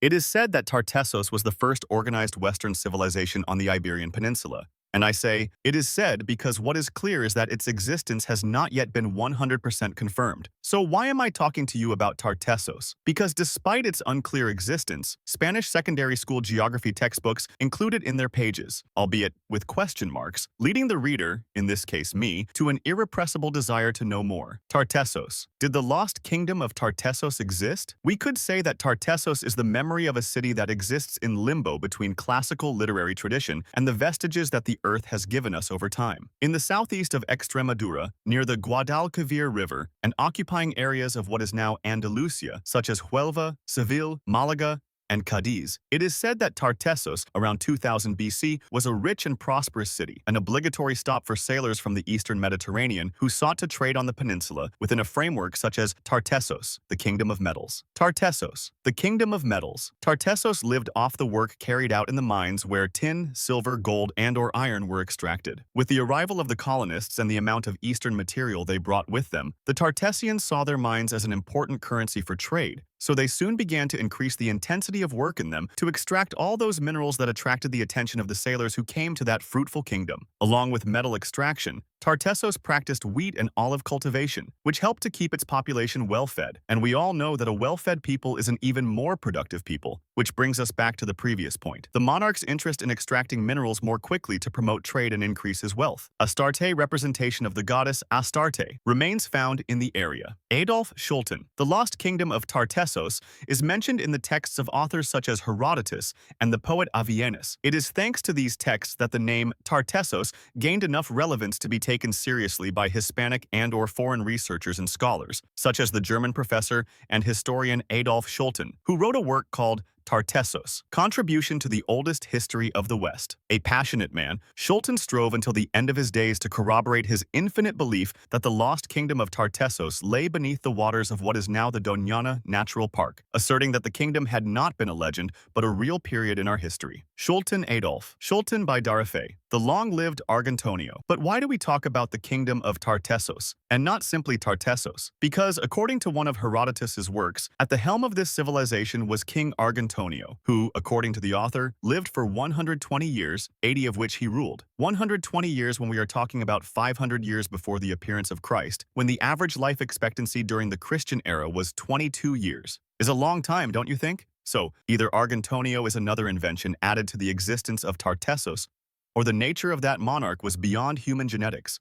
It is said that Tartessos was the first organized Western civilization on the Iberian Peninsula. And I say, it is said because what is clear is that its existence has not yet been 100% confirmed. So why am I talking to you about Tartessos? Because despite its unclear existence, Spanish secondary school geography textbooks include it in their pages, albeit with question marks, leading the reader, in this case me, to an irrepressible desire to know more. Tartessos. Did the lost kingdom of Tartessos exist? We could say that Tartessos is the memory of a city that exists in limbo between classical literary tradition and the vestiges that the earth has given us over time. In the southeast of Extremadura, near the Guadalquivir River, and occupying areas of what is now Andalusia, such as Huelva, Seville, Malaga, and Cadiz, it is said that Tartessos, around 2000 BC, was a rich and prosperous city, an obligatory stop for sailors from the eastern Mediterranean who sought to trade on the peninsula within a framework such as Tartessos, the Kingdom of Metals. Tartessos, the Kingdom of Metals. Tartessos lived off the work carried out in the mines where tin, silver, gold, and/or iron were extracted. With the arrival of the colonists and the amount of eastern material they brought with them, the Tartessians saw their mines as an important currency for trade, so they soon began to increase the intensity of work in them to extract all those minerals that attracted the attention of the sailors who came to that fruitful kingdom. Along with metal extraction, Tartessos practiced wheat and olive cultivation, which helped to keep its population well-fed. And we all know that a well-fed people is an even more productive people, which brings us back to the previous point. The monarch's interest in extracting minerals more quickly to promote trade and increase his wealth. Astarte, representation of the goddess Astarte, remains found in the area. Adolf Schulten, the lost kingdom of Tartessos, is mentioned in the texts of authors such as Herodotus and the poet Avienus. It is thanks to these texts that the name Tartessos gained enough relevance to be taken seriously by Hispanic and/or foreign researchers and scholars, such as the German professor and historian Adolf Schulten, who wrote a work called Tartessos, Contribution to the Oldest History of the West. A passionate man, Schulten strove until the end of his days to corroborate his infinite belief that the lost kingdom of Tartessos lay beneath the waters of what is now the Doñana Natural Park, asserting that the kingdom had not been a legend, but a real period in our history. Schulten Adolf. Schulten by Darafe. The long-lived Argentonio. But why do we talk about the kingdom of Tartessos, and not simply Tartessos? Because, according to one of Herodotus's works, at the helm of this civilization was King Argentonio, who, according to the author, lived for 120 years, 80 of which he ruled. 120 years when we are talking about 500 years before the appearance of Christ, when the average life expectancy during the Christian era was 22 years. Is a long time, don't you think? So, either Argentonio is another invention added to the existence of Tartessos, or the nature of that monarch was beyond human genetics.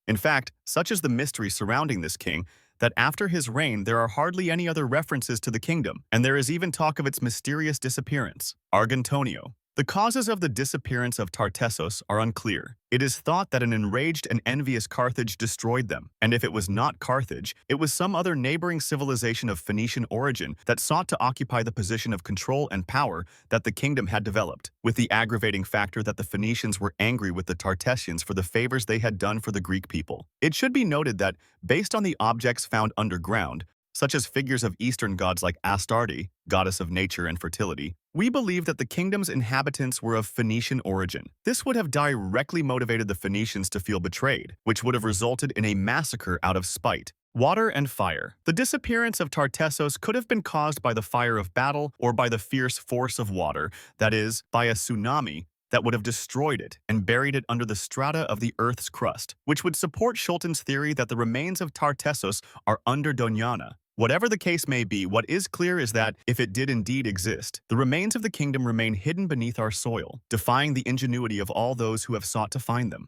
In fact, such is the mystery surrounding this king that after his reign there are hardly any other references to the kingdom, and there is even talk of its mysterious disappearance. Argentonio. The causes of the disappearance of Tartessos are unclear. It is thought that an enraged and envious Carthage destroyed them, and if it was not Carthage, it was some other neighboring civilization of Phoenician origin that sought to occupy the position of control and power that the kingdom had developed, with the aggravating factor that the Phoenicians were angry with the Tartessians for the favors they had done for the Greek people. It should be noted that, based on the objects found underground, such as figures of Eastern gods like Astarte, goddess of nature and fertility, we believe that the kingdom's inhabitants were of Phoenician origin. This would have directly motivated the Phoenicians to feel betrayed, which would have resulted in a massacre out of spite. Water and fire. The disappearance of Tartessos could have been caused by the fire of battle or by the fierce force of water, that is, by a tsunami, that would have destroyed it and buried it under the strata of the Earth's crust, which would support Schulten's theory that the remains of Tartessos are under Doñana. Whatever the case may be, what is clear is that, if it did indeed exist, the remains of the kingdom remain hidden beneath our soil, defying the ingenuity of all those who have sought to find them.